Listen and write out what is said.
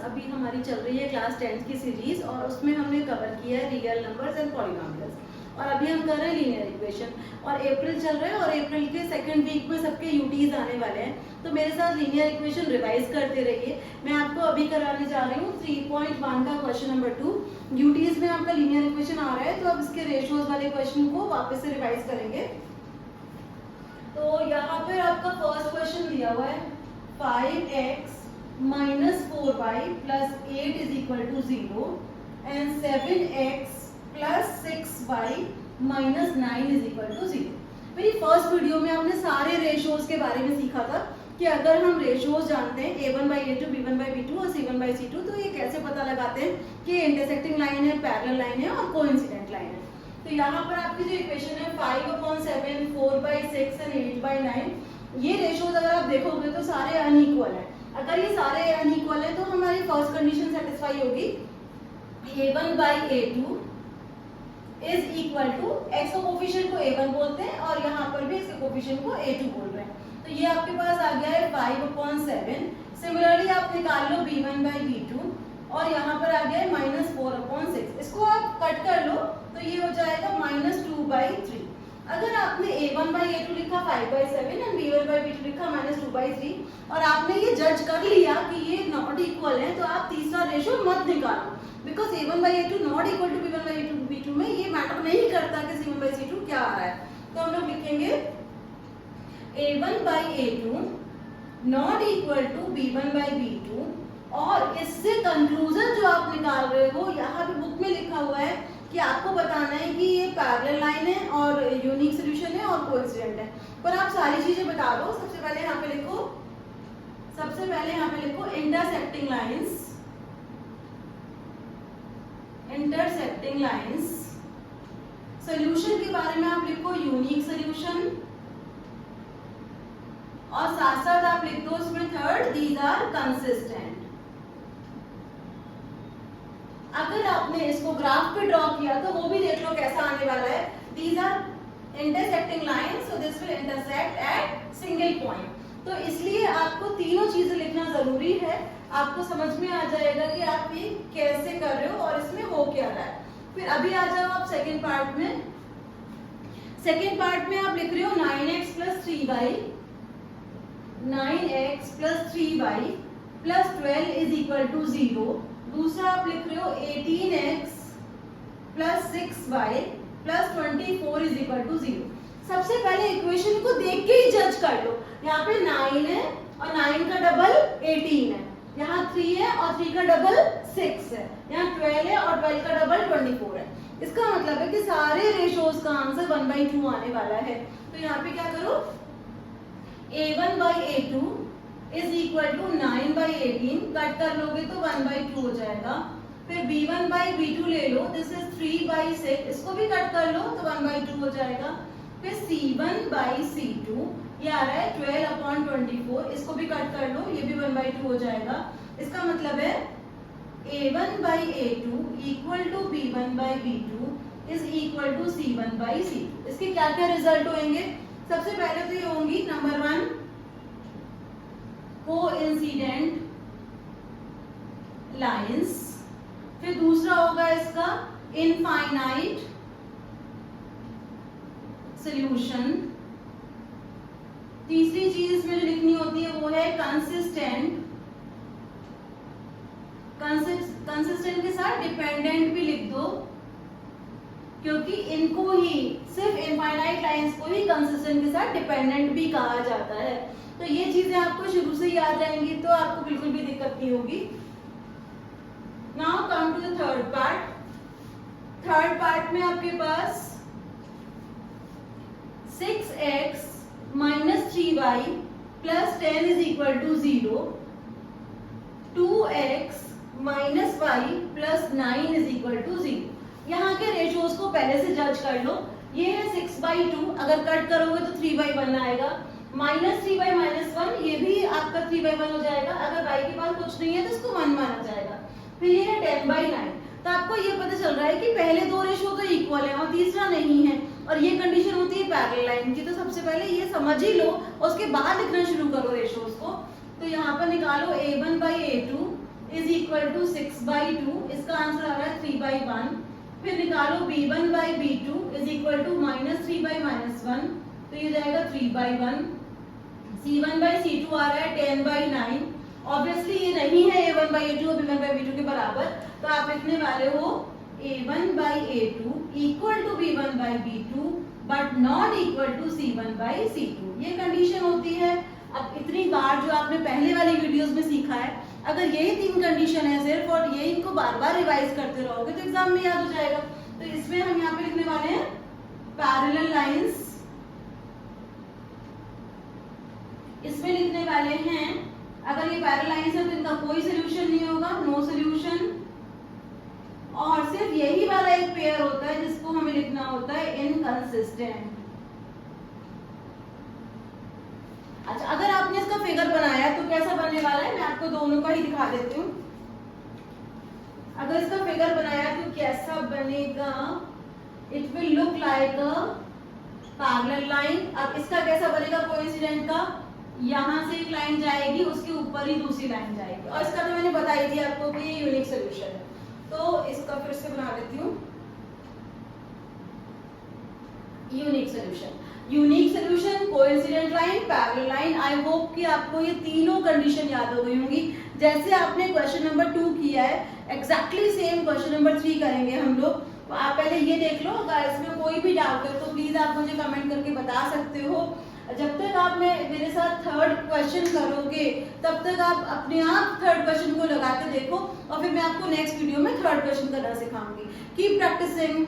अभी हमारी चल रही है क्लास 10 की सीरीज और उसमें हमने कवर किया है रियल नंबर्स एंड पॉलीनॉमियल्स और अभी हम कर रहे हैं लीनियर इक्वेशन और अप्रैल चल रहा है और अप्रैल के सेकंड वीक में सबके यूटीज आने वाले हैं। तो मेरे साथ लीनियर इक्वेशन रिवाइज करते रहिए। मैं आपको अभी कराने जा रही हूँ 3.1 का क्वेश्चन नंबर 2। यूटीज में आपका लीनियर इक्वेशन आ रहा है तो अब इसके रेशियोज वाले क्वेश्चन को वापस से रिवाइज करेंगे। तो यहाँ पर आपका फर्स्ट क्वेश्चन दिया हुआ है 5x minus 4y plus 8 is equal to 0 and 7x plus 6y minus 9 is equal to 0। मेरी फर्स्ट वीडियो में आपने सारे रेशियोज के बारे में सीखा था कि अगर हम रेशियोज जानते हैं a1/a2, b1/b2 और c1/c2 तो ये कैसे पता लगाते हैं कि इंटरसेक्टिंग लाइन है, पैरेलल लाइन है और कोइंसिडेंट लाइन है। तो यहाँ पर आपकी जो इक्वेशन है 5/7, 4/6 and 8/9, ये रेशियोज अगर आप देखोगे तो सारे अनइक्वल हैं। अगर ये सारे अनइक्वल है तो हमारी फर्स्ट कंडीशन सेटिस्फाई होगी a1/a2 is equal to x का कोफिशिएंट को a1 बोलते हैं और यहाँ पर भी इसके कोफिशिएंट को a2 बोल रहे हैं। तो ये आपके पास आ गया है 5/7। सिमिलरली आप निकाल लो b1/b2 और यहाँ पर आ गया है -4/6। इसको आप कट कर लो तो ये हो जाएगा -2/3। अगर आपने a1/a2 लिखा 5/7 एंड b1/b2 लिखा -2/3 और आपने ये जज कर लिया कि ये नॉट इक्वल है तो आप तीसरा रेशियो मत निकालो because a1/a2 not equal to b1/b2 में ये मैटर नहीं करता कि c1/c2 क्या आ रहा है। तो हम लोग लिखेंगे a1/a2 not equal to b1/b2 और इससे कंक्लूजन जो आप निकाल रहे हो यहाँ पे बुक में लिखा हुआ है कि आपको बताना है कि ये पैरेलल लाइन है और यूनिक सॉल्यूशन है और कोइंसिडेंट है। पर आप सारी चीजें बता दो। सबसे पहले यहाँ पे लिखो इंटरसेक्टिंग लाइंस। सॉल्यूशन के बारे में आप लिखो यूनिक सॉल्यूशन और साथ साथ आप लिख दो उसमें थर्ड दीज आर कंसिस्टेंट। अगर आपने इसको ग्राफ पे ड्रॉ किया तो वो भी देख लो कैसा आने वाला है। These are intersecting lines, so this will intersect at single point। तो इसलिए आपको तीनों चीजें लिखना जरूरी है। आपको समझ में आ जाएगा कि आप ये कैसे कर रहे हो और इसमें हो क्या रहा है। फिर अभी आ जाओ आप सेकेंड पार्ट में। सेकेंड पार्ट में आप लिख रहे हो 9x plus 3y plus 12 is equal to 0। दूसरा आप लिख रहे हो 18x plus 6y plus 24 is equal to 0। सबसे पहले इक्वेशन को देख के ही जज कर लो। यहाँ पे 9 है और 9 का डबल 18 है, यहाँ 3 है और 3 का डबल 6 है, यहाँ 12 है और 12 का डबल 24 है। इसका मतलब है कि सारे रेशियोज का आंसर 1/2 आने वाला है। तो यहाँ पे क्या करो a1/a2 is equal to 9/18, cut कर लोगे तो 1/2 हो जाएगा। फिर b1/b2 ले लो, दिस इज 3/6, इसको भी कट कर लो तो 1/2 हो जाएगा। फिर c1/c2 ये आ रहा है 12/24, इसको भी कट कर लो, ये भी 1/2 हो जाएगा। इसका मतलब है a1/a2 equal to b1/b2 is equal to c1/c2। इसके क्या क्या रिजल्ट होंगे? सबसे पहले तो ये होंगी नंबर 1 कोइंसिडेंट लाइंस, फिर दूसरा होगा इसका इनफाइनाइट सॉल्यूशन, तीसरी चीज इसमें जो लिखनी होती है वो है कंसिस्टेंट के साथ डिपेंडेंट भी लिख दो क्योंकि इनको ही सिर्फ इनफाइनाइट लाइंस को ही कंसिस्टेंट के साथ डिपेंडेंट भी कहा जाता है। तो ये चीजें आपको शुरू से याद रहेंगी तो आपको बिल्कुल भी दिक्कत नहीं होगी। Now come to the third part. Third part में आपके पास 6x minus 3y plus 10 is equal to 0, 2x minus y plus 9 is equal to 0। यहाँ के रेशियोज को पहले से जज कर लो। ये है 6/2, अगर कट करोगे तो 3/1 आएगा, -3/-1 ये भी आपका 3/1 हो जाएगा। अगर y के पास कुछ नहीं है तो इसको 1 माना जाएगा। फिर ये है 10/9। तो आपको ये पता चल रहा है कि पहले दो रेशियो तो इक्वल है और तीसरा नहीं है और ये कंडीशन होती है पैरेलल लाइन की। तो सबसे पहले ये समझ ही लो और उसके बाद लिखना शुरू करो रेशियोज को। तो यहाँ पर निकालो a1/a2 इज इक्वल टू 6/2, इसका आंसर आ रहा है 3/1। फिर निकालो b1/b2 इज इक्वल टू -3/-1, तो ये जाएगा 3/1। c1/c2 आ रहा है 10/9। ऑब्वियसली ये नहीं है a1/a2 और b1/b2 के बराबर, तो आप लिखने वाले हो a1/a2 equal to b1/b2 but not equal to c1/c2। ये कंडीशन होती है। अब इतनी बार जो आपने पहले वाली वीडियोस में सीखा है, अगर यही 3 कंडीशन है सिर्फ और ये इनको बार बार रिवाइज करते रहोगे तो एग्जाम में याद हो जाएगा। तो इसमें हम यहाँ पे लिखने वाले हैं पैरेलल लाइंस, इसमें लिखने वाले हैं अगर ये पैरेलल लाइंस है तो इनका कोई सोल्यूशन नहीं होगा, नो सोल्यूशन। और सिर्फ यही वाला एक पेयर होता है जिसको हमें लिखना होता है इनकंसिस्टेंट। अच्छा, अगर आपने इसका फिगर बनाया तो कैसा बनने वाला है, मैं आपको दोनों का ही दिखा देती हूँ। अगर इसका फिगर बनाया तो कैसा बनेगा, it will look like a parallel line. अब इसका कैसा बनेगा कोइंसिडेंट का, यहाँ से एक लाइन जाएगी उसके ऊपर ही दूसरी लाइन जाएगी, और इसका तो मैंने बताई थी आपको कि ये यूनिक सोल्यूशन है। तो इसका फिर से बना देती हूँ unique solution. Unique solution, coincident line, parallel line. I hope कि आपको ये तीनों कंडीशन याद हो गई होंगी। जैसे आपने क्वेश्चन नंबर 2 किया है, एग्जैक्टली सेम क्वेश्चन नंबर 3 करेंगे हम लोग। तो आप पहले ये देख लो, अगर इसमें कोई भी डाउट है तो प्लीज आप मुझे कमेंट करके बता सकते हो। जब तक आप मेरे साथ थर्ड क्वेश्चन करोगे तब तक आप अपने आप थर्ड क्वेश्चन को लगा के देखो, और फिर मैं आपको नेक्स्ट वीडियो में थर्ड क्वेश्चन करना सिखाऊंगी। Keep practising.